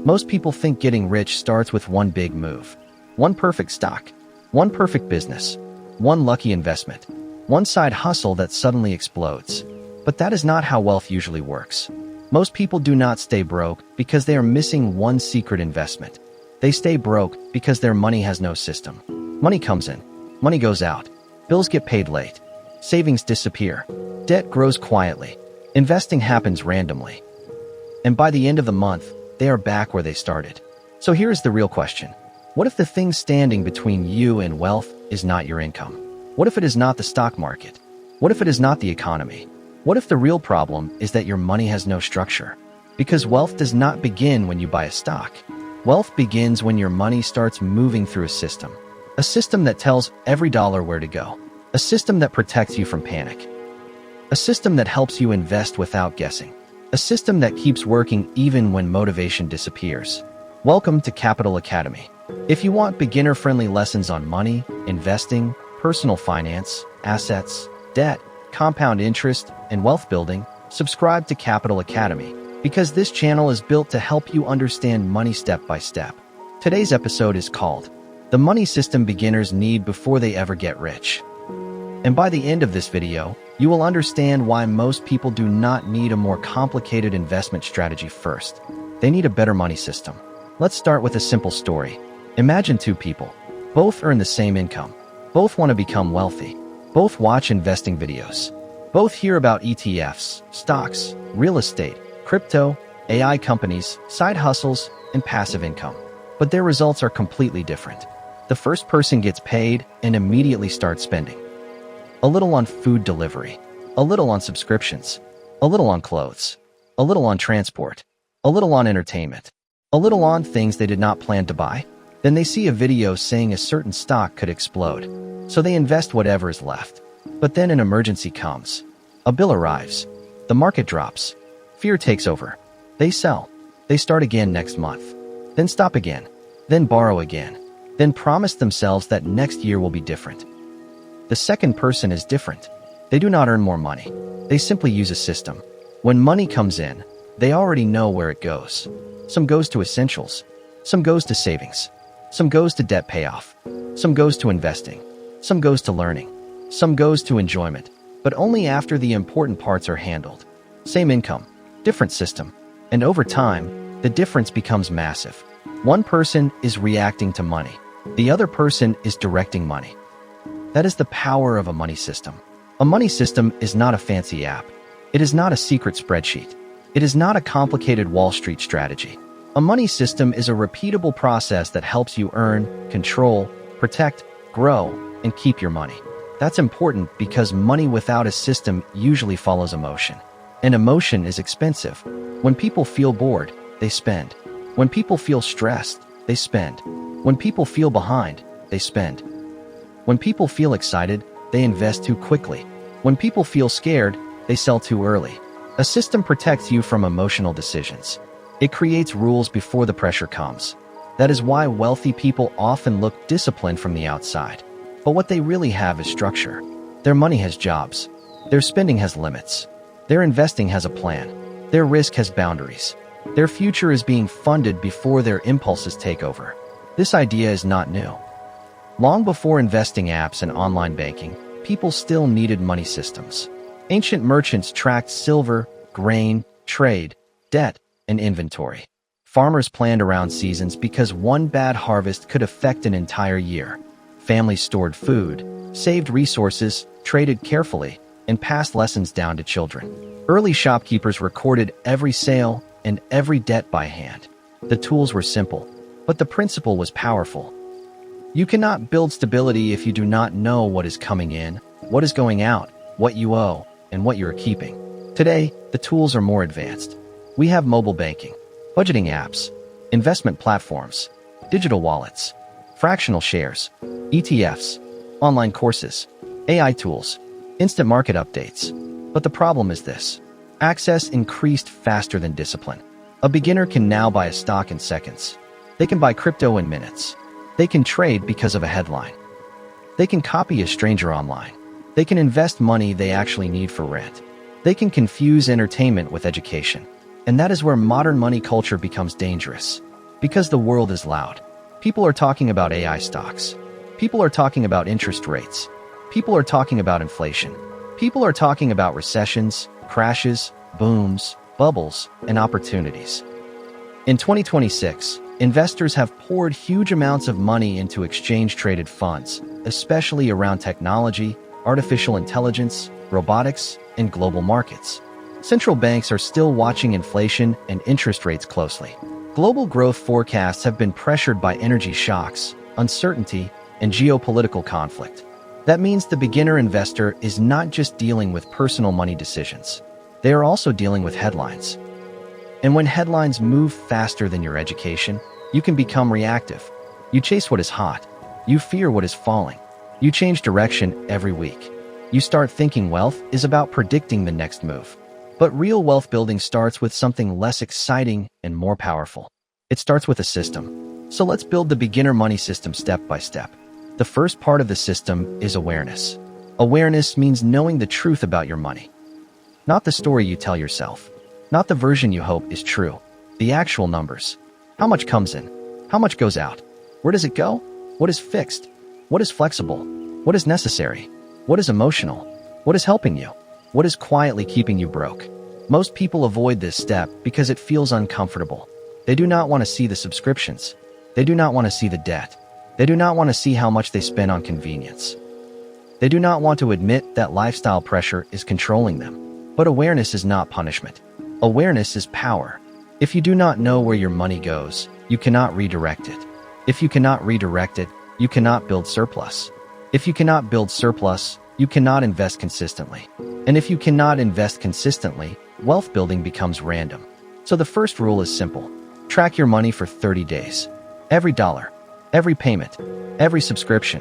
Most people think getting rich starts with one big move. One perfect stock, one perfect business, one lucky investment, one side hustle that suddenly explodes. But that is not how wealth usually works. Most people do not stay broke because they are missing one secret investment. They stay broke because their money has no system. Money comes in, money goes out, bills get paid late, savings disappear, debt grows quietly, investing happens randomly. And by the end of the month, they are back where they started. So here is the real question. What if the thing standing between you and wealth is not your income? What if it is not the stock market? What if it is not the economy? What if the real problem is that your money has no structure? Because wealth does not begin when you buy a stock. Wealth begins when your money starts moving through a system that tells every dollar where to go, a system that protects you from panic, a system that helps you invest without guessing, a system that keeps working even when motivation disappears. Welcome to Capital Academy. If you want beginner-friendly lessons on money, investing, personal finance, assets, debt, compound interest, and wealth building, subscribe to Capital Academy, because this channel is built to help you understand money step by step. Today's episode is called The Money System Beginners Need Before They Ever Get Rich. And by the end of this video, you will understand why most people do not need a more complicated investment strategy first. They need a better money system. Let's start with a simple story. Imagine two people. Both earn the same income. Both want to become wealthy. Both watch investing videos. Both hear about ETFs, stocks, real estate, crypto, AI companies, side hustles, and passive income. But their results are completely different. The first person gets paid and immediately starts spending. A little on food delivery, a little on subscriptions, a little on clothes, a little on transport, a little on entertainment, a little on things they did not plan to buy. Then they see a video saying a certain stock could explode. So they invest whatever is left. But then an emergency comes. A bill arrives. The market drops. Fear takes over. They sell. They start again next month. Then stop again. Then borrow again. Then promise themselves that next year will be different. The second person is different. They do not earn more money. They simply use a system. When money comes in, they already know where it goes. Some goes to essentials. Some goes to savings. Some goes to debt payoff. Some goes to investing. Some goes to learning. Some goes to enjoyment. But only after the important parts are handled. Same income, different system. And over time, the difference becomes massive. One person is reacting to money. The other person is directing money. That is the power of a money system. A money system is not a fancy app. It is not a secret spreadsheet. It is not a complicated Wall Street strategy. A money system is a repeatable process that helps you earn, control, protect, grow, and keep your money. That's important because money without a system usually follows emotion. And emotion is expensive. When people feel bored, they spend. When people feel stressed, they spend. When people feel behind, they spend. When people feel excited, they invest too quickly. When people feel scared, they sell too early. A system protects you from emotional decisions. It creates rules before the pressure comes. That is why wealthy people often look disciplined from the outside. But what they really have is structure. Their money has jobs. Their spending has limits. Their investing has a plan. Their risk has boundaries. Their future is being funded before their impulses take over. This idea is not new. Long before investing apps and online banking, people still needed money systems. Ancient merchants tracked silver, grain, trade, debt, and inventory. Farmers planned around seasons because one bad harvest could affect an entire year. Families stored food, saved resources, traded carefully, and passed lessons down to children. Early shopkeepers recorded every sale and every debt by hand. The tools were simple, but the principle was powerful. You cannot build stability if you do not know what is coming in, what is going out, what you owe, and what you are keeping. Today, the tools are more advanced. We have mobile banking, budgeting apps, investment platforms, digital wallets, fractional shares, ETFs, online courses, AI tools, instant market updates. But the problem is this. Access increased faster than discipline. A beginner can now buy a stock in seconds. They can buy crypto in minutes. They can trade because of a headline. They can copy a stranger online. They can invest money they actually need for rent. They can confuse entertainment with education. And that is where modern money culture becomes dangerous. Because the world is loud. People are talking about AI stocks. People are talking about interest rates. People are talking about inflation. People are talking about recessions, crashes, booms, bubbles, and opportunities. In 2026, investors have poured huge amounts of money into exchange-traded funds, especially around technology, artificial intelligence, robotics, and global markets. Central banks are still watching inflation and interest rates closely. Global growth forecasts have been pressured by energy shocks, uncertainty, and geopolitical conflict. That means the beginner investor is not just dealing with personal money decisions. They are also dealing with headlines. And when headlines move faster than your education, you can become reactive. You chase what is hot. You fear what is falling. You change direction every week. You start thinking wealth is about predicting the next move. But real wealth building starts with something less exciting and more powerful. It starts with a system. So let's build the beginner money system step by step. The first part of the system is awareness. Awareness means knowing the truth about your money. Not the story you tell yourself. Not the version you hope is true. The actual numbers. How much comes in? How much goes out? Where does it go? What is fixed? What is flexible? What is necessary? What is emotional? What is helping you? What is quietly keeping you broke? Most people avoid this step because it feels uncomfortable. They do not want to see the subscriptions. They do not want to see the debt. They do not want to see how much they spend on convenience. They do not want to admit that lifestyle pressure is controlling them. But awareness is not punishment. Awareness is power. If you do not know where your money goes, you cannot redirect it. If you cannot redirect it, you cannot build surplus. If you cannot build surplus, you cannot invest consistently. And if you cannot invest consistently, wealth building becomes random. So the first rule is simple. Track your money for 30 days. Every dollar, every payment, every subscription,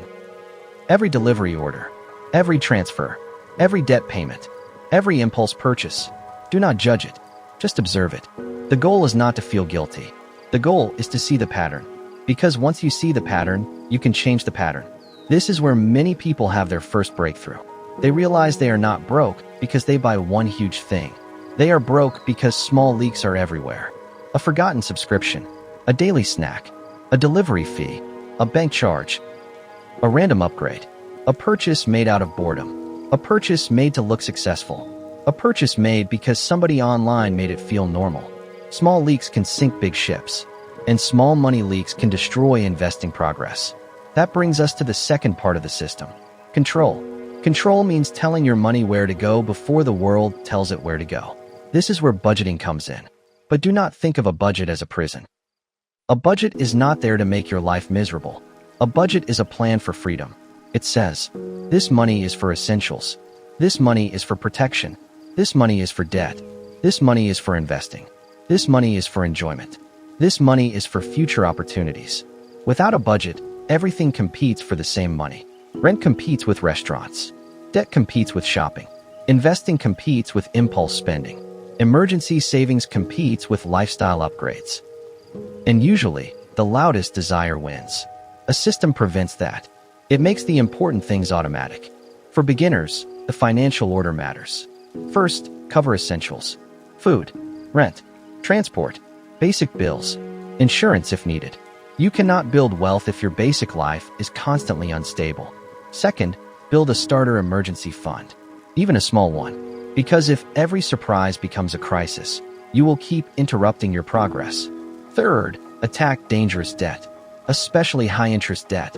every delivery order, every transfer, every debt payment, every impulse purchase. Do not judge it. Just observe it. The goal is not to feel guilty. The goal is to see the pattern. Because once you see the pattern, you can change the pattern. This is where many people have their first breakthrough. They realize they are not broke because they buy one huge thing. They are broke because small leaks are everywhere. A forgotten subscription, a daily snack, a delivery fee, a bank charge, a random upgrade, a purchase made out of boredom, a purchase made to look successful, a purchase made because somebody online made it feel normal. Small leaks can sink big ships, and small money leaks can destroy investing progress. That brings us to the second part of the system. Control. Control means telling your money where to go before the world tells it where to go. This is where budgeting comes in. But do not think of a budget as a prison. A budget is not there to make your life miserable. A budget is a plan for freedom. It says, this money is for essentials. This money is for protection. This money is for debt. This money is for investing. This money is for enjoyment. This money is for future opportunities. Without a budget, everything competes for the same money. Rent competes with restaurants. Debt competes with shopping. Investing competes with impulse spending. Emergency savings competes with lifestyle upgrades. And usually, the loudest desire wins. A system prevents that. It makes the important things automatic. For beginners, the financial order matters. First, cover essentials. Food, rent, transport, basic bills, insurance if needed. You cannot build wealth if your basic life is constantly unstable. Second, build a starter emergency fund, even a small one. Because if every surprise becomes a crisis, you will keep interrupting your progress. Third, attack dangerous debt, especially high-interest debt.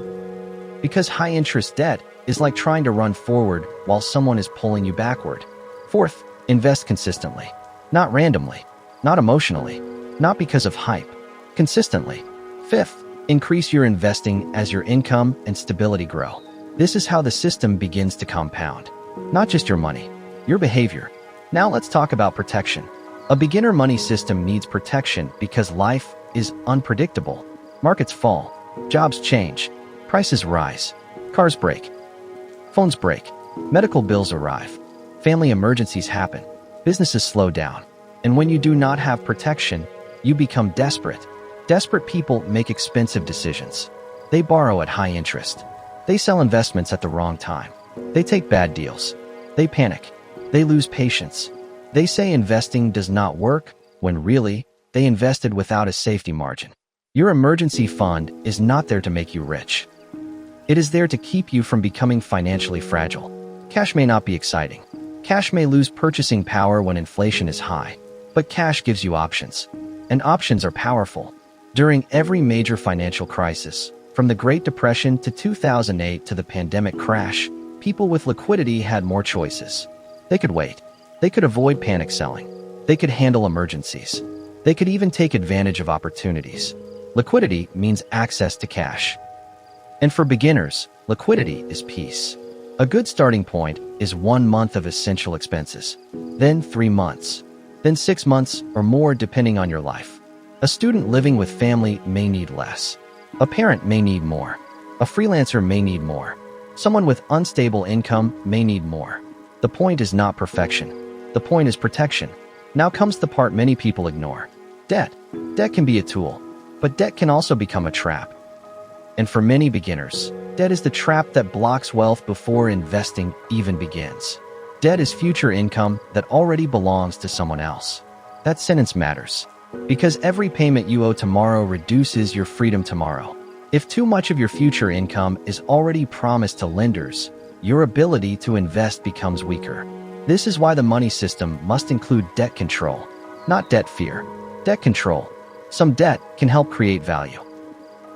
Because high-interest debt is like trying to run forward while someone is pulling you backward. Fourth, invest consistently, not randomly, not emotionally, not because of hype, consistently. Fifth, increase your investing as your income and stability grow. This is how the system begins to compound. Not just your money, your behavior. Now let's talk about protection. A beginner money system needs protection because life is unpredictable. Markets fall, jobs change, prices rise, cars break, phones break, medical bills arrive, family emergencies happen, businesses slow down. And when you do not have protection, you become desperate. Desperate people make expensive decisions. They borrow at high interest. They sell investments at the wrong time. They take bad deals. They panic. They lose patience. They say investing does not work, when really, they invested without a safety margin. Your emergency fund is not there to make you rich. It is there to keep you from becoming financially fragile. Cash may not be exciting. Cash may lose purchasing power when inflation is high. But cash gives you options. And options are powerful. During every major financial crisis, from the Great Depression to 2008 to the pandemic crash, people with liquidity had more choices. They could wait. They could avoid panic selling. They could handle emergencies. They could even take advantage of opportunities. Liquidity means access to cash. And for beginners, liquidity is peace. A good starting point is 1 month of essential expenses, then 3 months, then 6 months or more depending on your life. A student living with family may need less. A parent may need more. A freelancer may need more. Someone with unstable income may need more. The point is not perfection. The point is protection. Now comes the part many people ignore. Debt. Debt can be a tool, but debt can also become a trap. And for many beginners, debt is the trap that blocks wealth before investing even begins. Debt is future income that already belongs to someone else. That sentence matters, because every payment you owe tomorrow reduces your freedom tomorrow. If too much of your future income is already promised to lenders, your ability to invest becomes weaker. This is why the money system must include debt control, not debt fear. Debt control. Some debt can help create value.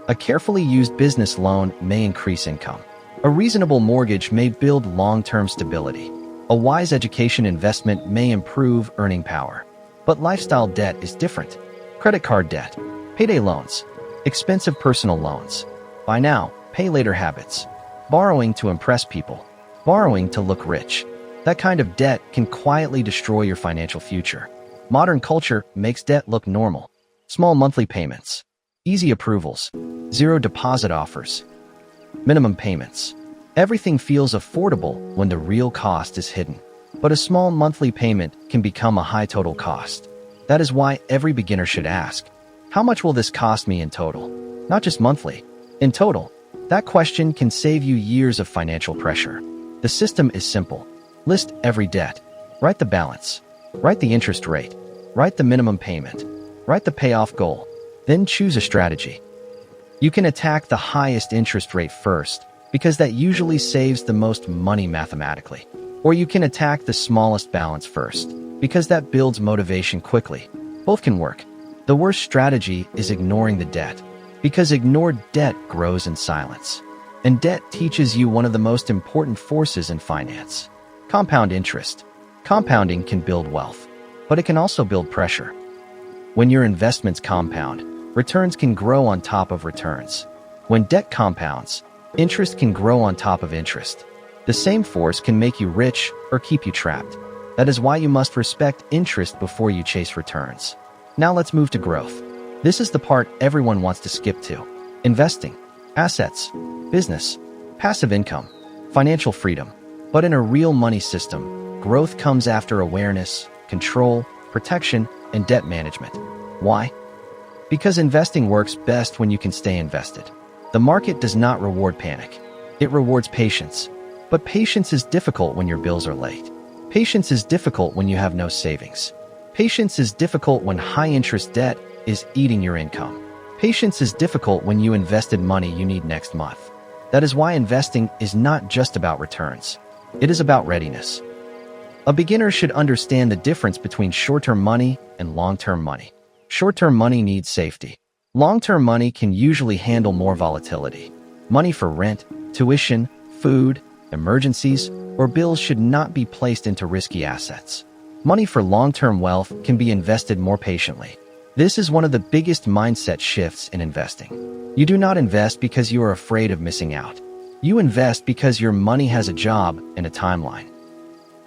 A carefully used business loan may increase income. A reasonable mortgage may build long-term stability. A wise education investment may improve earning power. But lifestyle debt is different. Credit card debt, payday loans, expensive personal loans, buy now, pay later habits, borrowing to impress people, borrowing to look rich. That kind of debt can quietly destroy your financial future. Modern culture makes debt look normal. Small monthly payments, easy approvals, zero deposit offers, minimum payments. Everything feels affordable when the real cost is hidden. But a small monthly payment can become a high total cost. That is why every beginner should ask, how much will this cost me in total? Not just monthly, in total. That question can save you years of financial pressure. The system is simple. List every debt. Write the balance. Write the interest rate. Write the minimum payment. Write the payoff goal. Then choose a strategy. You can attack the highest interest rate first, because that usually saves the most money mathematically. Or you can attack the smallest balance first, because that builds motivation quickly. Both can work. The worst strategy is ignoring the debt, because ignored debt grows in silence. And debt teaches you one of the most important forces in finance: compound interest. Compounding can build wealth, but it can also build pressure. When your investments compound, returns can grow on top of returns. When debt compounds, interest can grow on top of interest. The same force can make you rich or keep you trapped. That is why you must respect interest before you chase returns. Now let's move to growth. This is the part everyone wants to skip to. Investing, assets, business, passive income, financial freedom. But in a real money system, growth comes after awareness, control, protection, and debt management. Why? Because investing works best when you can stay invested. The market does not reward panic. It rewards patience. But patience is difficult when your bills are late. Patience is difficult when you have no savings. Patience is difficult when high-interest debt is eating your income. Patience is difficult when you invested money you need next month. That is why investing is not just about returns. It is about readiness. A beginner should understand the difference between short-term money and long-term money. Short-term money needs safety. Long-term money can usually handle more volatility. Money for rent, tuition, food, emergencies, or bills should not be placed into risky assets. Money for long-term wealth can be invested more patiently. This is one of the biggest mindset shifts in investing. You do not invest because you are afraid of missing out. You invest because your money has a job and a timeline.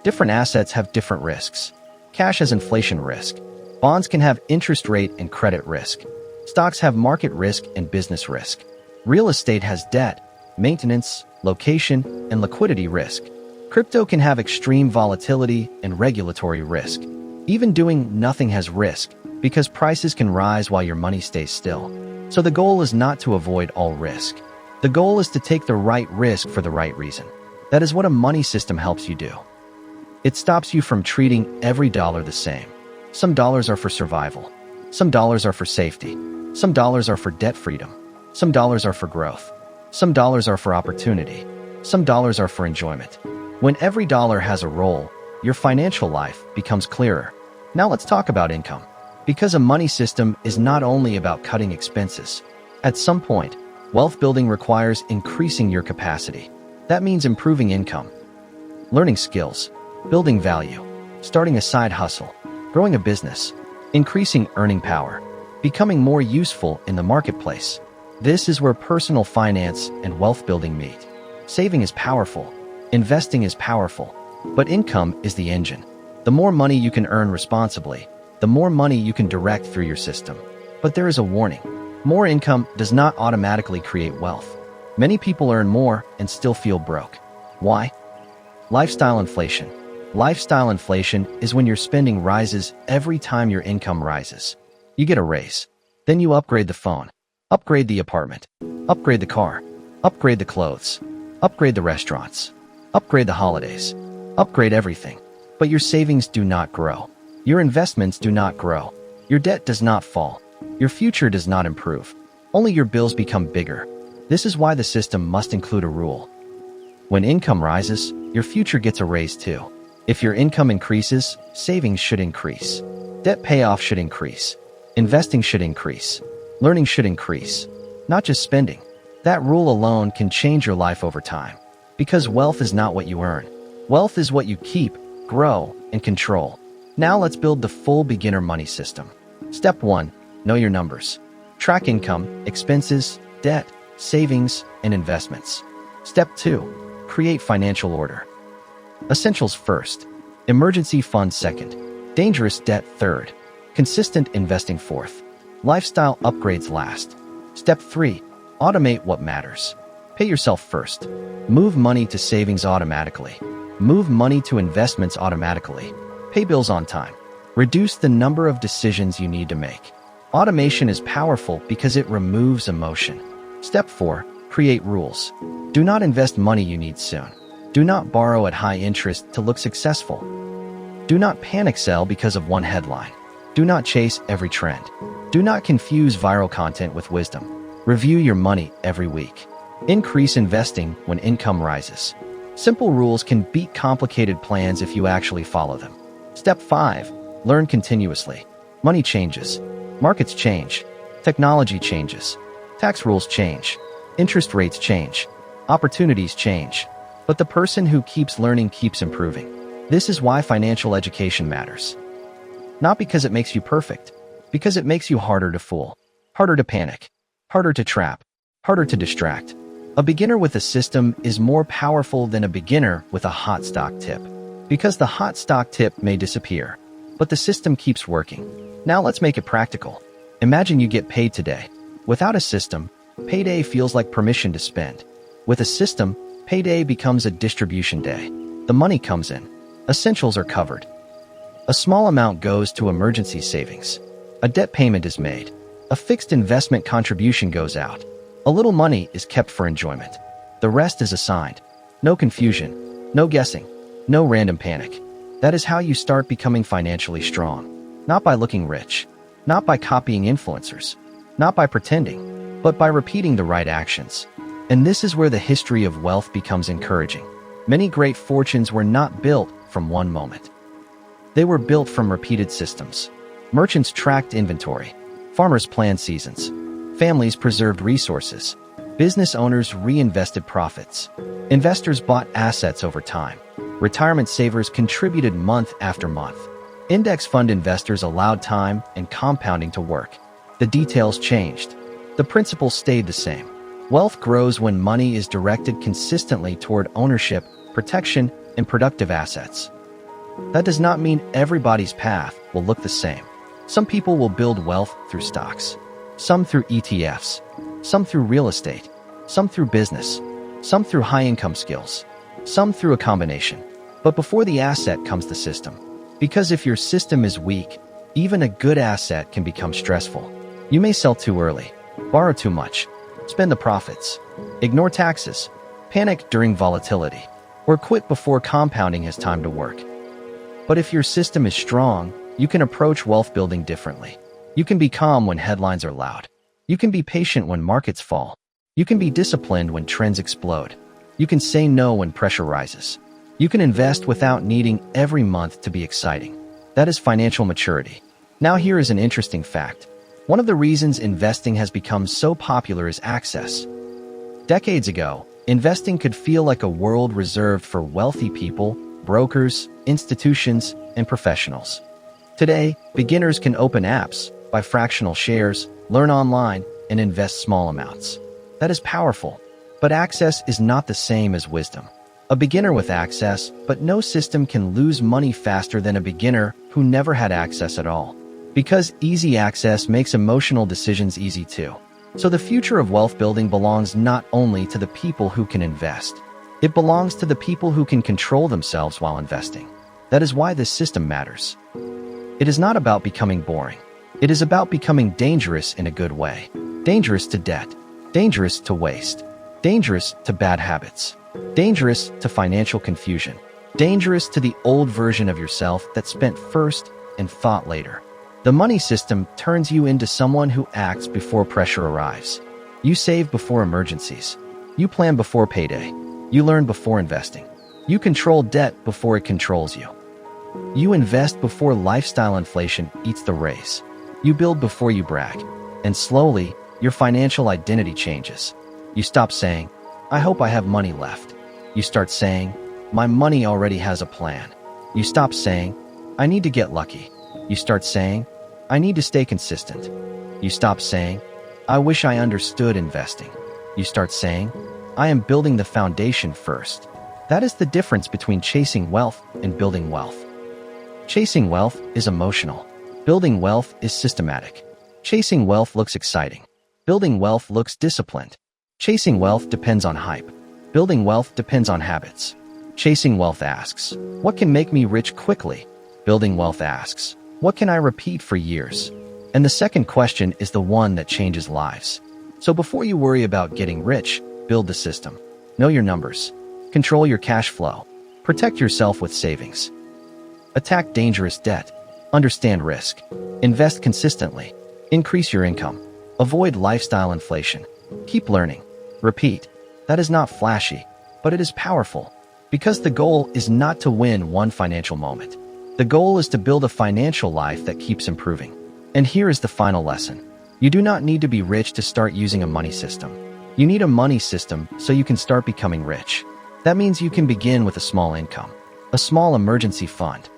Different assets have different risks. Cash has inflation risk. Bonds can have interest rate and credit risk. Stocks have market risk and business risk. Real estate has debt, maintenance, location, and liquidity risk. Crypto can have extreme volatility and regulatory risk. Even doing nothing has risk, because prices can rise while your money stays still. So the goal is not to avoid all risk. The goal is to take the right risk for the right reason. That is what a money system helps you do. It stops you from treating every dollar the same. Some dollars are for survival. Some dollars are for safety. Some dollars are for debt freedom. Some dollars are for growth. Some dollars are for opportunity. Some dollars are for enjoyment. When every dollar has a role, your financial life becomes clearer. Now let's talk about income. Because a money system is not only about cutting expenses. At some point, wealth building requires increasing your capacity. That means improving income, learning skills, building value, starting a side hustle, growing a business, increasing earning power, becoming more useful in the marketplace. This is where personal finance and wealth building meet. Saving is powerful. Investing is powerful. But income is the engine. The more money you can earn responsibly, the more money you can direct through your system. But there is a warning. More income does not automatically create wealth. Many people earn more and still feel broke. Why? Lifestyle inflation. Lifestyle inflation is when your spending rises every time your income rises. You get a raise. Then you upgrade the phone, upgrade the apartment, upgrade the car, upgrade the clothes, upgrade the restaurants, upgrade the holidays, upgrade everything. But your savings do not grow. Your investments do not grow. Your debt does not fall. Your future does not improve. Only your bills become bigger. This is why the system must include a rule. When income rises, your future gets a raise too. If your income increases, savings should increase. Debt payoff should increase. Investing should increase. Learning should increase. Not just spending. That rule alone can change your life over time. Because wealth is not what you earn. Wealth is what you keep, grow, and control. Now let's build the full beginner money system. Step 1. Know your numbers. Track income, expenses, debt, savings, and investments. Step 2. Create financial order. Essentials first. Emergency funds second. Dangerous debt third. Consistent investing fourth. Lifestyle upgrades last. Step 3. Automate what matters. Pay yourself first. Move money to savings automatically. Move money to investments automatically. Pay bills on time. Reduce the number of decisions you need to make. Automation is powerful because it removes emotion. Step 4. Create rules. Do not invest money you need soon. Do not borrow at high interest to look successful. Do not panic sell because of one headline. Do not chase every trend. Do not confuse viral content with wisdom. Review your money every week. Increase investing when income rises. Simple rules can beat complicated plans if you actually follow them. Step 5. Learn continuously. Money changes. Markets change. Technology changes. Tax rules change. Interest rates change. Opportunities change. But the person who keeps learning keeps improving. This is why financial education matters. Not because it makes you perfect, because it makes you harder to fool, harder to panic, harder to trap, harder to distract. A beginner with a system is more powerful than a beginner with a hot stock tip. Because the hot stock tip may disappear, but the system keeps working. Now let's make it practical. Imagine you get paid today. Without a system, payday feels like permission to spend. With a system, payday becomes a distribution day. The money comes in. Essentials are covered. A small amount goes to emergency savings. A debt payment is made. A fixed investment contribution goes out. A little money is kept for enjoyment. The rest is assigned. No confusion, no guessing, no random panic. That is how you start becoming financially strong. Not by looking rich, not by copying influencers, not by pretending, but by repeating the right actions. And this is where the history of wealth becomes encouraging. Many great fortunes were not built from one moment. They were built from repeated systems. Merchants tracked inventory. Farmers planned seasons. Families preserved resources. Business owners reinvested profits. Investors bought assets over time. Retirement savers contributed month after month. Index fund investors allowed time and compounding to work. The details changed. The principles stayed the same. Wealth grows when money is directed consistently toward ownership, protection, and productive assets. That does not mean everybody's path will look the same. Some people will build wealth through stocks, some through ETFs, some through real estate, some through business, some through high-income skills, some through a combination. But before the asset comes the system. Because if your system is weak, even a good asset can become stressful. You may sell too early, borrow too much, spend the profits, ignore taxes, panic during volatility, or quit before compounding has time to work. But if your system is strong, you can approach wealth building differently. You can be calm when headlines are loud. You can be patient when markets fall. You can be disciplined when trends explode. You can say no when pressure rises. You can invest without needing every month to be exciting. That is financial maturity. Now here is an interesting fact. One of the reasons investing has become so popular is access. Decades ago, investing could feel like a world reserved for wealthy people, brokers, institutions, and professionals. Today, beginners can open apps, buy fractional shares, learn online, and invest small amounts. That is powerful, but access is not the same as wisdom. A beginner with access, but no system can lose money faster than a beginner who never had access at all. Because easy access makes emotional decisions easy too. So the future of wealth building belongs not only to the people who can invest, it belongs to the people who can control themselves while investing. That is why this system matters. It is not about becoming boring. It is about becoming dangerous in a good way. Dangerous to debt. Dangerous to waste. Dangerous to bad habits. Dangerous to financial confusion. Dangerous to the old version of yourself that spent first and thought later. The money system turns you into someone who acts before pressure arrives. You save before emergencies. You plan before payday. You learn before investing. You control debt before it controls you. You invest before lifestyle inflation eats the race. You build before you brag. And slowly, your financial identity changes. You stop saying, "I hope I have money left." You start saying, "My money already has a plan." You stop saying, "I need to get lucky." You start saying, "I need to stay consistent." You stop saying, "I wish I understood investing." You start saying, "I am building the foundation first." That is the difference between chasing wealth and building wealth. Chasing wealth is emotional. Building wealth is systematic. Chasing wealth looks exciting. Building wealth looks disciplined. Chasing wealth depends on hype. Building wealth depends on habits. Chasing wealth asks, "What can make me rich quickly?" Building wealth asks, "What can I repeat for years?" And the second question is the one that changes lives. So before you worry about getting rich, build the system. Know your numbers. Control your cash flow. Protect yourself with savings. Attack dangerous debt. Understand risk. Invest consistently. Increase your income. Avoid lifestyle inflation. Keep learning. Repeat. That is not flashy, but it is powerful. Because the goal is not to win one financial moment. The goal is to build a financial life that keeps improving. And here is the final lesson. You do not need to be rich to start using a money system. You need a money system so you can start becoming rich. That means you can begin with a small income, a small emergency fund,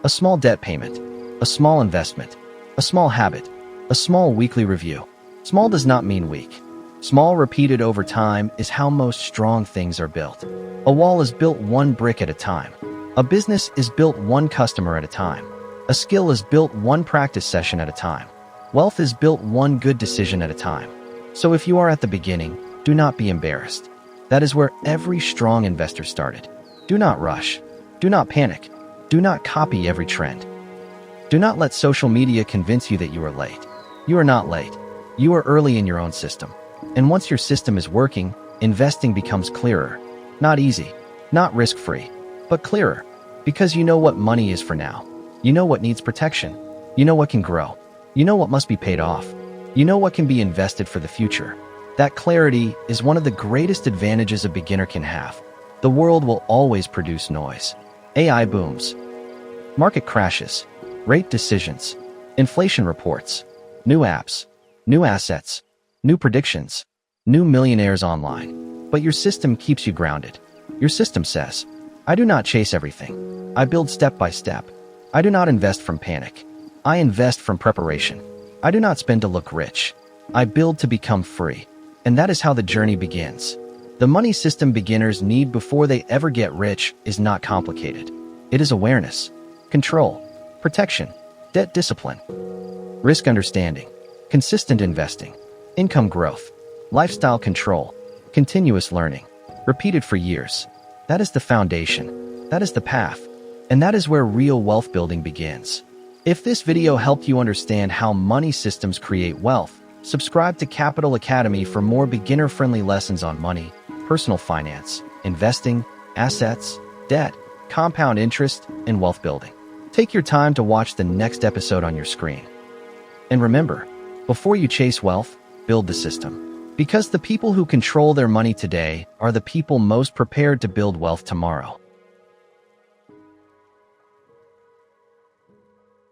a small debt payment, a small investment, a small habit, a small weekly review. Small does not mean weak. Small repeated over time is how most strong things are built. A wall is built one brick at a time. A business is built one customer at a time. A skill is built one practice session at a time. Wealth is built one good decision at a time. So if you are at the beginning, do not be embarrassed. That is where every strong investor started. Do not rush. Do not panic. Do not copy every trend. Do not let social media convince you that you are late. You are not late. You are early in your own system. And once your system is working, investing becomes clearer. Not easy, not risk-free, but clearer. Because you know what money is for now. You know what needs protection. You know what can grow. You know what must be paid off. You know what can be invested for the future. That clarity is one of the greatest advantages a beginner can have. The world will always produce noise. AI booms. Market crashes. Rate decisions. Inflation reports. New apps. New assets. New predictions. New millionaires online. But your system keeps you grounded. Your system says, "I do not chase everything. I build step by step. I do not invest from panic. I invest from preparation. I do not spend to look rich. I build to become free." And that is how the journey begins. The money system beginners need before they ever get rich is not complicated. It is awareness, control, protection, debt discipline, risk understanding, consistent investing, income growth, lifestyle control, continuous learning, repeated for years. That is the foundation. That is the path. And that is where real wealth building begins. If this video helped you understand how money systems create wealth, subscribe to Capital Academy for more beginner-friendly lessons on money, personal finance, investing, assets, debt, compound interest, and wealth building. Take your time to watch the next episode on your screen. And remember, before you chase wealth, build the system. Because the people who control their money today are the people most prepared to build wealth tomorrow.